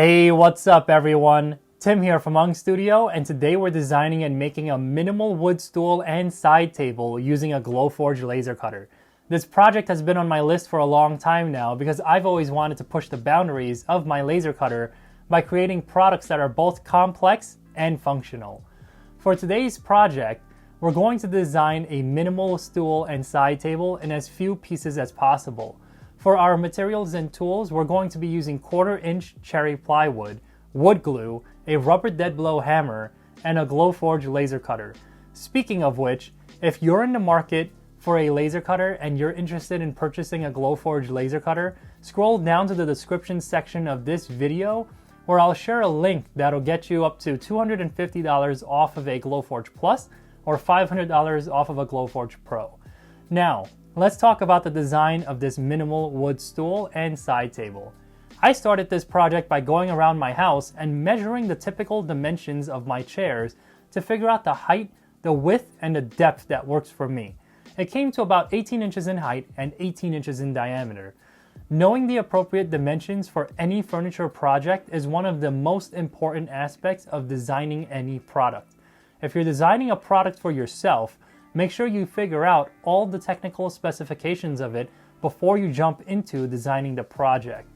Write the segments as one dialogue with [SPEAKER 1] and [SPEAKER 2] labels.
[SPEAKER 1] Hey, what's up everyone? Tim here from Ung Studio, and today we're designing and making a minimal wood stool and side table using a Glowforge laser cutter. This project has been on my list for a long time now because I've always wanted to push the boundaries of my laser cutter by creating products that are both complex and functional. For today's project, we're going to design a minimal stool and side table in as few pieces as possible. For our materials and tools, we're going to be using 1/4-inch cherry plywood, wood glue, a rubber dead blow hammer, and a Glowforge laser cutter. Speaking of which, if you're in the market for a laser cutter and you're interested in purchasing a Glowforge laser cutter, scroll down to the description section of this video where I'll share a link that'll get you up to $250 off of a Glowforge Plus or $500 off of a Glowforge Pro. Now, let's talk about the design of this minimal wood stool and side table. I started this project by going around my house and measuring the typical dimensions of my chairs to figure out the height, the width, and the depth that works for me. It came to about 18 inches in height and 18 inches in diameter. Knowing the appropriate dimensions for any furniture project is one of the most important aspects of designing any product. If you're designing a product for yourself, make sure you figure out all the technical specifications of it before you jump into designing the project.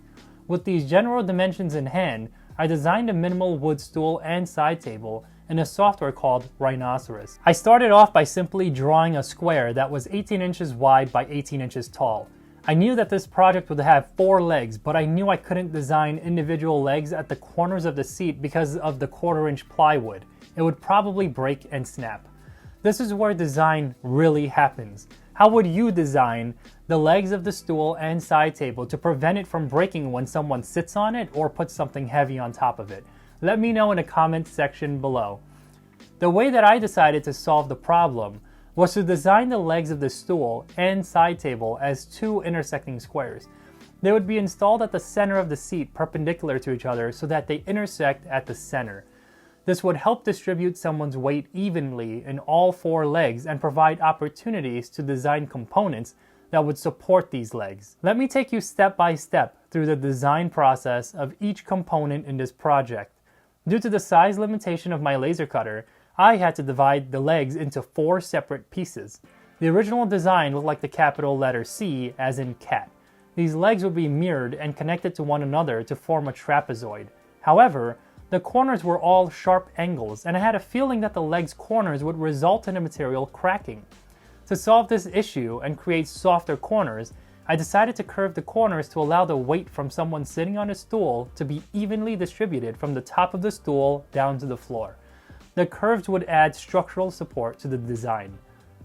[SPEAKER 1] With these general dimensions in hand, I designed a minimal wood stool and side table in a software called Rhinoceros. I started off by simply drawing a square that was 18 inches wide by 18 inches tall. I knew that this project would have 4 legs, but I knew I couldn't design individual legs at the corners of the seat because of the 1/4-inch plywood. It would probably break and snap. This is where design really happens. How would you design the legs of the stool and side table to prevent it from breaking when someone sits on it or puts something heavy on top of it? Let me know in the comments section below. The way that I decided to solve the problem was to design the legs of the stool and side table as 2 intersecting squares. They would be installed at the center of the seat perpendicular to each other so that they intersect at the center. This would help distribute someone's weight evenly in all 4 legs and provide opportunities to design components that would support these legs. Let me take you step by step through the design process of each component in this project. Due to the size limitation of my laser cutter, I had to divide the legs into 4 separate pieces. The original design looked like the capital letter C, as in cat. These legs would be mirrored and connected to one another to form a trapezoid. However, the corners were all sharp angles, and I had a feeling that the leg's corners would result in the material cracking. To solve this issue and create softer corners, I decided to curve the corners to allow the weight from someone sitting on a stool to be evenly distributed from the top of the stool down to the floor. The curves would add structural support to the design.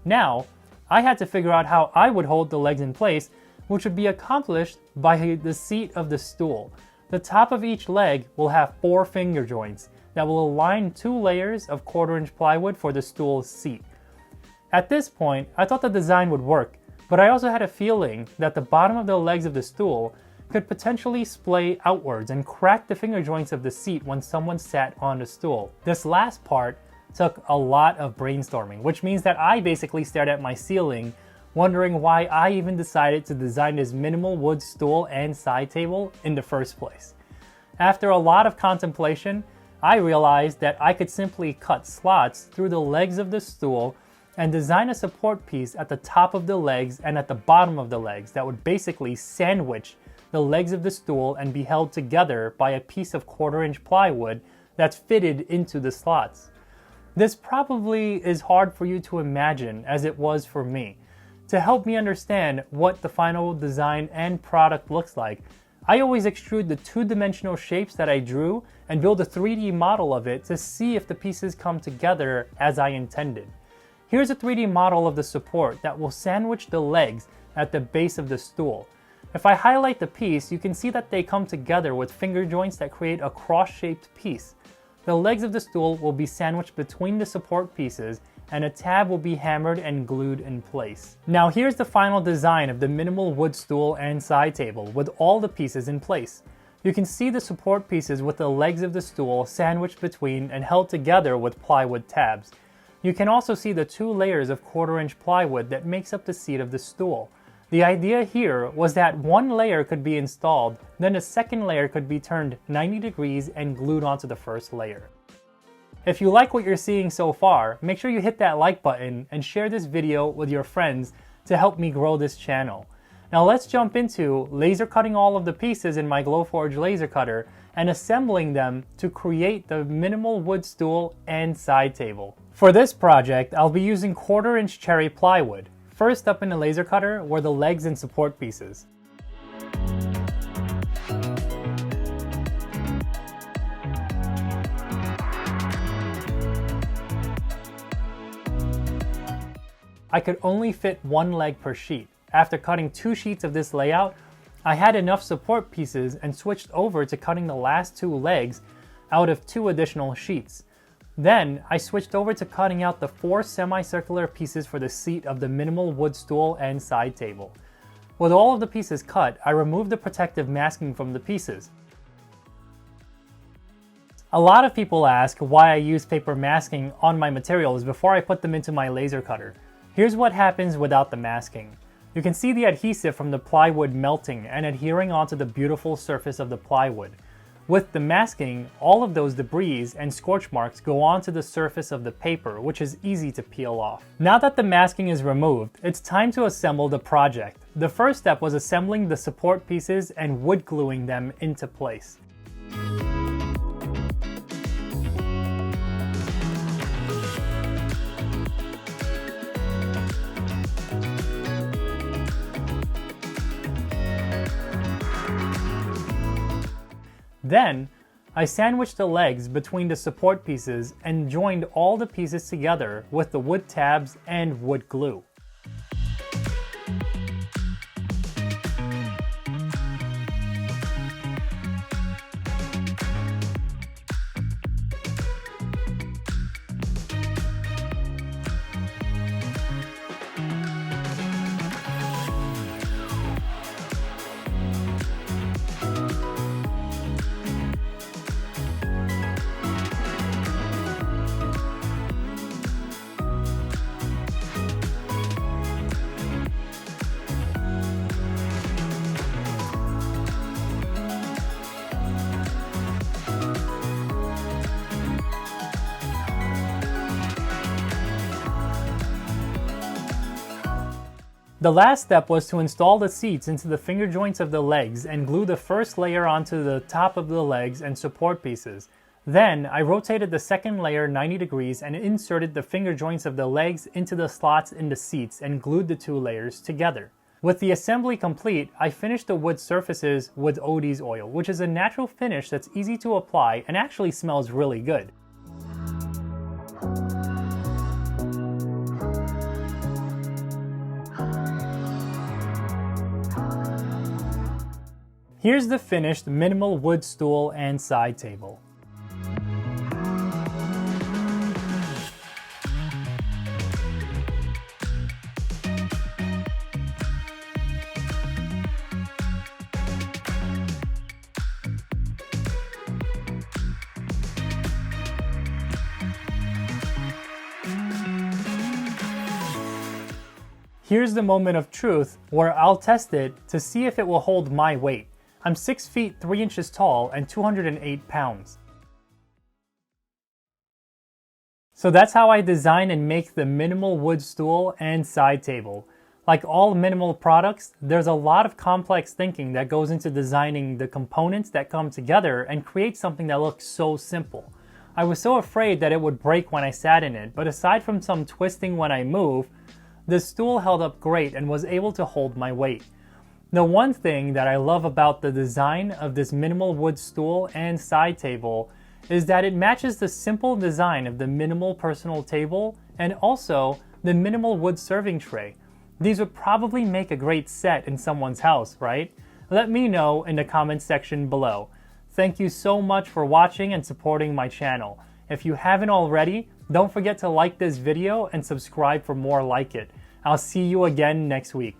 [SPEAKER 1] Now, I had to figure out how I would hold the legs in place, which would be accomplished by the seat of the stool. The top of each leg will have 4 finger joints that will align 2 layers of 1/4-inch plywood for the stool's seat. At this point, I thought the design would work, but I also had a feeling that the bottom of the legs of the stool could potentially splay outwards and crack the finger joints of the seat when someone sat on the stool. This last part took a lot of brainstorming, which means that I basically stared at my ceiling wondering why I even decided to design this minimal wood stool and side table in the first place. After a lot of contemplation, I realized that I could simply cut slots through the legs of the stool and design a support piece at the top of the legs and at the bottom of the legs that would basically sandwich the legs of the stool and be held together by a piece of 1/4-inch plywood that's fitted into the slots. This probably is hard for you to imagine as it was for me. To help me understand what the final design and product looks like, I always extrude the 2-dimensional shapes that I drew and build a 3D model of it to see if the pieces come together as I intended. Here's a 3D model of the support that will sandwich the legs at the base of the stool. If I highlight the piece, you can see that they come together with finger joints that create a cross-shaped piece. The legs of the stool will be sandwiched between the support pieces, and a tab will be hammered and glued in place. Now here's the final design of the minimal wood stool and side table with all the pieces in place. You can see the support pieces with the legs of the stool sandwiched between and held together with plywood tabs. You can also see the 2 layers of 1/4-inch plywood that makes up the seat of the stool. The idea here was that one layer could be installed, then a second layer could be turned 90 degrees and glued onto the first layer. If you like what you're seeing so far, make sure you hit that like button and share this video with your friends to help me grow this channel. Now let's jump into laser cutting all of the pieces in my Glowforge laser cutter and assembling them to create the minimal wood stool and side table. For this project, I'll be using 1/4-inch cherry plywood. First up in the laser cutter were the legs and support pieces. I could only fit one leg per sheet. After cutting 2 sheets of this layout, I had enough support pieces and switched over to cutting the last 2 legs out of 2 additional sheets. Then I switched over to cutting out the 4 semicircular pieces for the seat of the minimal wood stool and side table. With all of the pieces cut, I removed the protective masking from the pieces. A lot of people ask why I use paper masking on my materials before I put them into my laser cutter. Here's what happens without the masking. You can see the adhesive from the plywood melting and adhering onto the beautiful surface of the plywood. With the masking, all of those debris and scorch marks go onto the surface of the paper, which is easy to peel off. Now that the masking is removed, it's time to assemble the project. The first step was assembling the support pieces and wood gluing them into place. Then, I sandwiched the legs between the support pieces and joined all the pieces together with the wood tabs and wood glue. The last step was to install the seats into the finger joints of the legs and glue the first layer onto the top of the legs and support pieces. Then, I rotated the second layer 90 degrees and inserted the finger joints of the legs into the slots in the seats and glued the 2 layers together. With the assembly complete, I finished the wood surfaces with Odie's oil, which is a natural finish that's easy to apply and actually smells really good. Here's the finished minimal wood stool and side table. Here's the moment of truth where I'll test it to see if it will hold my weight. I'm 6 feet 3 inches tall and 208 pounds. So that's how I design and make the minimal wood stool and side table. Like all minimal products, there's a lot of complex thinking that goes into designing the components that come together and create something that looks so simple. I was so afraid that it would break when I sat in it, but aside from some twisting when I move, the stool held up great and was able to hold my weight. The one thing that I love about the design of this minimal wood stool and side table is that it matches the simple design of the minimal personal table and also the minimal wood serving tray. These would probably make a great set in someone's house, right? Let me know in the comments section below. Thank you so much for watching and supporting my channel. If you haven't already, don't forget to like this video and subscribe for more like it. I'll see you again next week.